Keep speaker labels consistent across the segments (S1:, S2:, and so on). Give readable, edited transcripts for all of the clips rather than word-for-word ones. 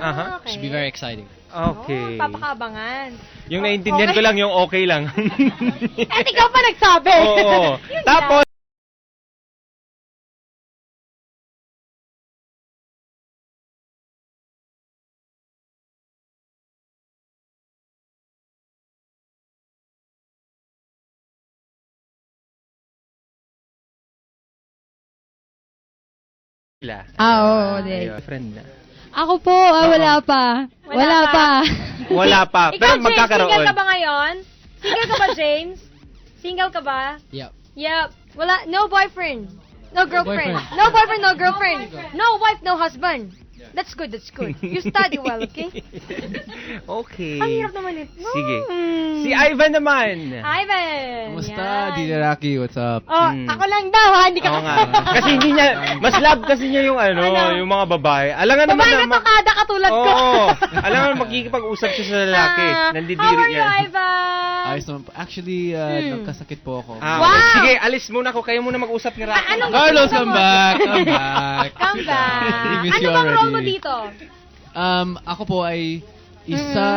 S1: Aha.
S2: Should be very exciting.
S1: Okay.
S3: Papakabangan.
S1: Yung naintindihan ko lang, yung okay lang.
S3: At ikaw pa nagsabi.
S1: Oo.
S3: Yun
S1: Tapos,
S4: Oo, din.
S1: Ayun, friend na.
S4: Ako po, wala pa. Wala pa.
S1: Wala pa.
S3: Ikaw,
S1: Pero
S3: James,
S1: magkakaroon.
S3: single ka ba ngayon? Single ka ba, James? Single ka ba?
S2: Yep.
S3: Yep. Wala, no boyfriend. No girlfriend.
S2: boyfriend.
S3: No boyfriend, no girlfriend. No wife, no husband. That's good, that's good. You study well, okay?
S1: Okay.
S3: Ang hirap naman ito.
S1: Sige. Si Ivan naman.
S3: Ivan.
S2: Kumusta,
S3: yan.
S2: DJ Rocky? What's up?
S3: Oh, ako lang daw ha, hindi ka
S1: Oo nga. Kasi hindi niya, mas love kasi niya yung yung mga babae. Alangan naman
S3: Babae na tokada katulad ko.
S1: Oo. Alangan makikipag-usap siya sa lalaki.
S3: How
S1: Nandidiri
S3: are you,
S1: niya.
S3: Ivan?
S2: Ayos naman po. Actually, nagkasakit po ako.
S1: Ah,
S3: Wow!
S1: okay. Sige, alis muna ako. Kayo muna mag-usap ni Rocky.
S3: Anong
S2: Carlos,
S3: gusto
S2: come
S3: mo?
S2: back. Come back.
S3: Come back.
S2: We miss
S3: Ano
S2: you
S3: bang role mo
S2: already.
S3: dito?
S2: Ako po ay isa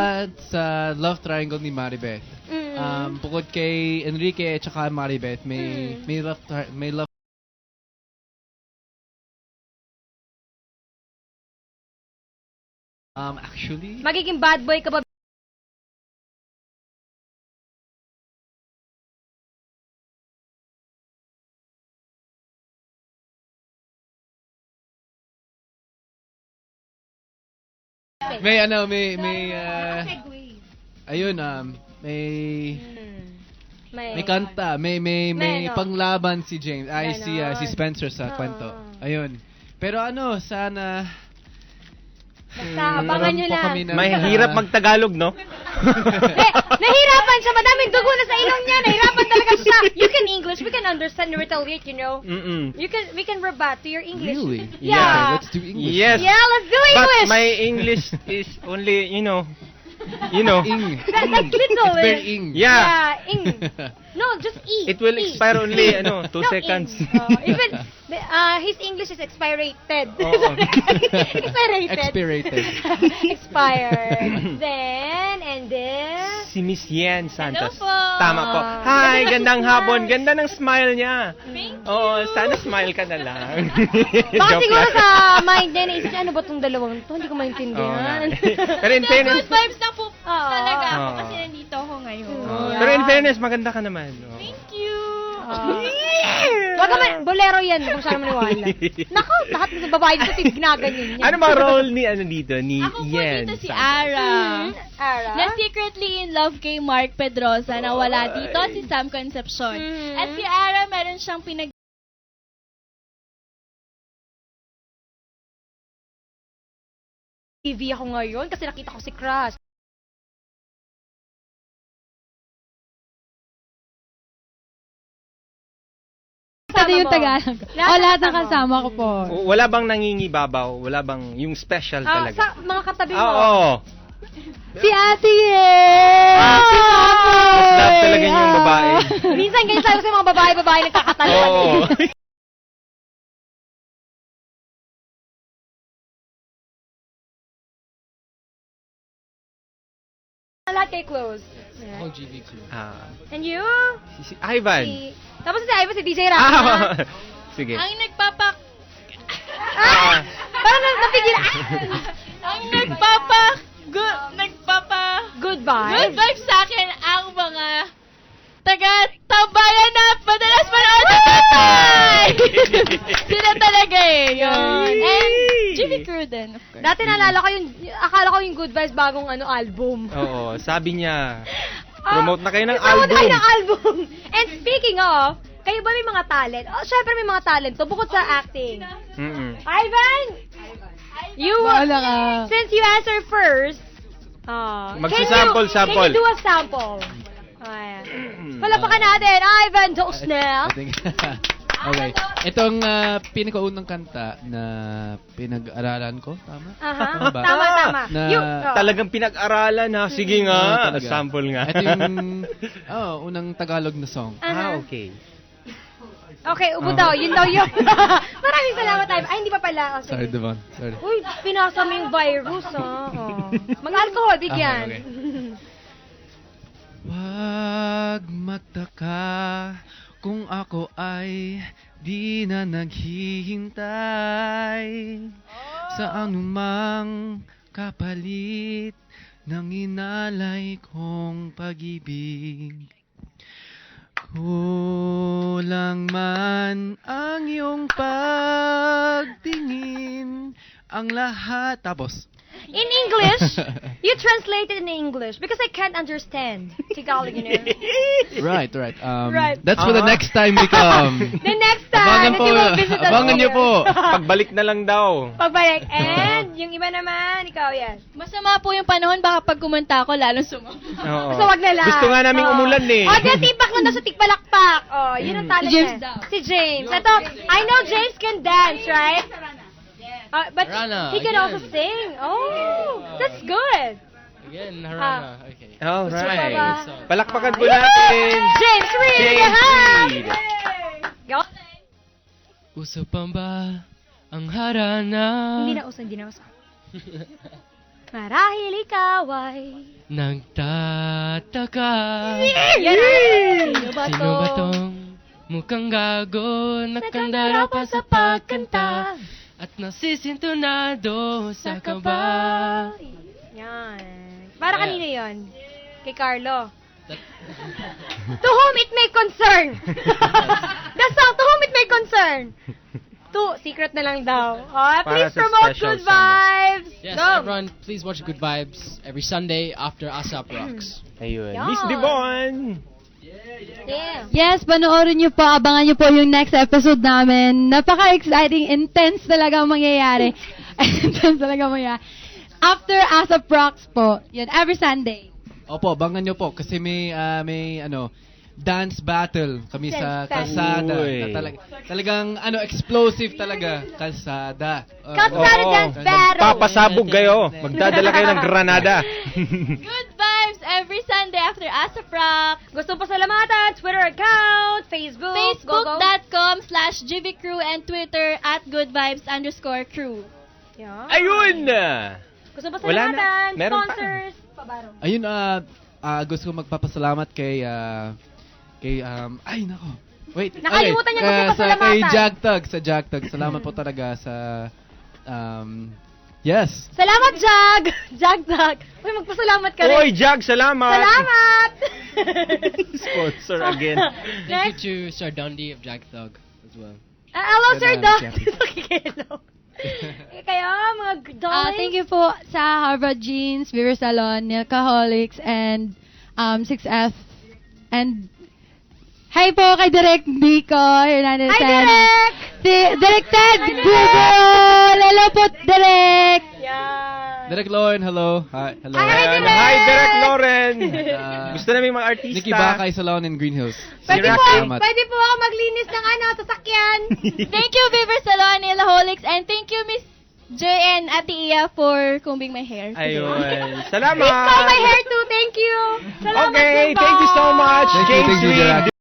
S2: sa love triangle ni Maribeth. Bukod kay Enrique at saka Maribeth, may love actually
S3: Magiging bad boy ka ba?
S2: may ayun may kanta, may
S3: May ano?
S2: panglaban si James, si
S3: Ganon.
S2: Spencer sa kwento. Ayun. Pero sana
S3: Basta abangan nyo
S2: meron po
S3: lang.
S2: kami na-
S1: May hirap mag-Tagalog, no?
S3: Nahirapan siya. Madaming dugo na sa ilong niya. Nahirapan talaga siya. You can English. We can understand and retaliate, you know. We can rebut to your English.
S2: Really?
S3: Yeah.
S2: Okay, let's do English.
S1: Yes.
S3: Yeah, let's do
S1: But
S3: English.
S1: my English is only,
S2: Ing.
S3: Like little.
S2: It's very ing.
S1: Yeah.
S3: Yeah, ing. No, just E.
S1: It will
S3: E.
S1: expire only, 2
S3: No,
S1: seconds.
S3: ing. Even, his English is expirated.
S1: Oo.
S3: Expirated. Expired. Then, and then...
S1: Si Miss Yen Santos.
S3: Hello po.
S1: Tama po. Hi, gandang hapon. Ganda ng smile niya.
S3: Thank you.
S1: Oo, sana smile ka na lang.
S3: Baka
S1: Joke
S3: siguro
S1: lang.
S3: sa mind niya, naisip niya, ano ba itong dalawang to? Hindi ko
S1: Oo nga.
S3: maintindihan.
S1: Pero in fairness,
S5: Good vibes na po talaga ako
S1: Oo.
S5: kasi nandito ako ngayon.
S3: Yeah.
S1: pero in fairness, maganda ka naman. Oo.
S5: Thank you.
S3: Wag ka man, bolero yan, kung saan maniwala. Naku, lahat ng babae dito, ginaganyan niya.
S1: Ano bang role ni dito? Ni
S5: Ako po
S1: Yen
S5: dito si
S1: Santos?
S5: Ara.
S3: Ara?
S5: Na secretly in love kay Mark Pedrosa na wala dito si Sam Concepcion. At si Ara meron siyang
S3: TV ako ngayon kasi nakita ko si Crush.
S4: Pwede yung Tagalog. Lahat ng kasama ko po.
S1: Wala bang nangingibabaw? Wala bang yung special talaga?
S3: Sa mga katabi mo.
S1: Oo.
S4: Si Ate Yen!
S3: Si
S1: Mas love talaga niyo yung babae.
S3: Minsan ganyan tayo sa mga babae nagkakataluan.
S1: Oo.
S3: Lahat kay close.
S2: Ako GVQ.
S3: And you?
S1: Si Ivan.
S3: Tapos si Ivan, si DJ Rocky.
S1: Sige.
S5: ang
S3: Parang napigil.
S5: Good
S3: Good vibes.
S5: vibes sa akin ang mga taga-tambayan na madalas manood sa tatay. Sila talaga yun. And Jimmy Crew din, of course.
S3: Dati naalala ko akala ko yung Good Vibes bagong album.
S1: Oo, sabi niya, promote na kayo ng
S3: Promote
S1: album.
S3: tayo ng album. And speaking of, kayo ba may mga talent? Oh, syempre may mga talent to bukod sa acting. Ivan!
S4: Wala ka.
S3: Since you answer first,
S1: Magsisample, sample.
S3: Can you do a sample? Ayan. Palapakan natin, Ivan Dosnell.
S2: Okay. Itong pinakaunang kanta na pinag-aralan ko, tama?
S3: Aha.
S2: ba?
S3: Tama.
S2: Na-
S1: Talagang pinag-aralan ha. Sige nga,
S2: talaga.
S1: sample nga.
S2: Ito yung unang Tagalog na song.
S1: Okay.
S3: Okay, ubo daw. Yun daw yun. Maraming salamat tayo. Ay, hindi pa pala. Oh,
S2: Sorry,
S3: sige.
S2: Devon. Sorry.
S3: Uy, pinasa mo yung virus, Oh. Mag-alcohol, bigyan.
S2: Okay. Wag magtaka kung ako ay di na naghihintay sa anumang kapalit ng inalay kong pag-ibig. Kulang man ang iyong pagtingin, ang lahat. Tapos,
S3: In English, you translate it in English because I can't understand Tagalog, you know.
S2: right.
S3: Right.
S2: That's for the next time we come.
S3: The next time,
S2: Abangan po,
S3: that you will visit us
S2: abangan niyo
S3: here.
S2: po.
S1: Pagbalik na lang daw.
S3: Pagbalik. And yung iba naman, ikaw, yes.
S5: Masama po yung panahon, baka pag kumanta ako, lalong sumama.
S1: Oo.
S3: So, wag na lang.
S1: Gusto nga naming umulan eh.
S3: Oh, di, tipak lang daw sa tikbalakpak. Oh, yun ang talent
S4: Si James
S3: niya.
S4: daw.
S3: Si James. Ito, I know James can dance, right? But
S6: Harana,
S3: he can
S6: again.
S3: also sing. Oh, that's good.
S6: Again, Harana. Okay.
S1: All
S3: Gusto mo ba?
S1: right. Palakpakan po natin.
S3: James Reid in the
S1: James
S3: house.
S1: Reid.
S3: Go.
S6: Uso pa ba ang harana?
S3: Hindi na uso. Marahil ikaw ay...
S6: Nagtataka.
S3: Yan. Sino ba
S6: Sino
S3: to?
S6: ba tong mukhang gago? Nakandara pa sa pagkanta at nasisintonado sa kaba.
S3: Yan. Para
S6: Yeah.
S3: kanino yon? Kay Carlo. To whom it may concern. The song, to whom it may concern. Secret na lang daw. Oh, please
S1: Para sa
S3: promote
S1: special
S3: Good Vibes.
S6: Yes,
S3: Go.
S6: everyone, please watch Good Vibes every Sunday after ASAP Rocks.
S1: Ayun.
S3: Yan.
S1: Miss Devon.
S3: Yeah.
S4: Yes, panoorin nyo po, abangan nyo po yung next episode namin. Napaka-exciting, intense talaga ang mangyayari. Intense talaga ang mangyayari. After ASAP Rocks po, yun, every Sunday.
S2: Opo, abangan nyo po kasi may dance battle kami sa
S3: Dance
S2: kalsada.
S1: Uy.
S2: Na talagang explosive talaga, kalsada.
S3: Kalsada
S1: Oo.
S3: dance battle.
S1: Papasabog kayo. Magdadala kayo ng granada.
S5: Good vibes every Sunday after ASAP Rock.
S3: Gusto pa salamatan, Twitter account, Facebook, go.
S5: Facebook.com/GVCrew and Twitter @goodvibes_crew.
S3: Yan.
S1: Ayun!
S3: Gusto pa
S1: Wala na.
S3: salamatan,
S1: Meron pa.
S3: sponsors, pabaro.
S2: Ayun, gusto ko magpapasalamat kay ay nako. Wait.
S3: Nakalimutan niya
S2: okay.
S3: magpapasalamatan.
S2: Kay Jagtag, sa Jagtag. Salamat po talaga sa yes.
S3: Salamat, Jag! Jag. Uy, magpasalamat ka rin.
S1: Oy, Jag, salamat!
S3: Salamat!
S1: Sponsor again.
S6: Thank
S3: Next.
S6: you to Sir Dundee of Jack Thug as well.
S3: Hello, Sir
S2: Salamat,
S3: Doc.
S2: Jackie.
S3: Hello. Kayo, mga darling.
S4: Thank you po sa Harvard Jeans, Beaver Salon, Nilcaholics, and 6F. And hi po kay Direk Nico Hernandez.
S3: Hi,
S4: and
S3: Direk!
S4: Si Direk Ted Google! Hello po, Direk!
S3: Yan.
S2: Direk Lauren, hello. Hi, hello.
S3: Hi,
S1: Ayan.
S3: Direk!
S1: Hi, Direk Lauren!
S2: Ah,
S1: Gusto namin mga artista.
S2: Nikki Bakay Salon in Green Hills.
S3: Pwede po,
S2: Salamat.
S3: pwede po ako maglinis ng sasakyan.
S5: Thank you, Beaver Salon, Ilaholics, and thank you, Miss JN Ate Iya for combing my hair. today.
S1: Ayun.
S3: Please
S1: Salamat!
S3: comb my hair too. Thank you. Salamat,
S1: Okay,
S3: Diba?
S1: thank you so much,
S2: Thank you,
S1: James
S2: Direk.
S1: Reid.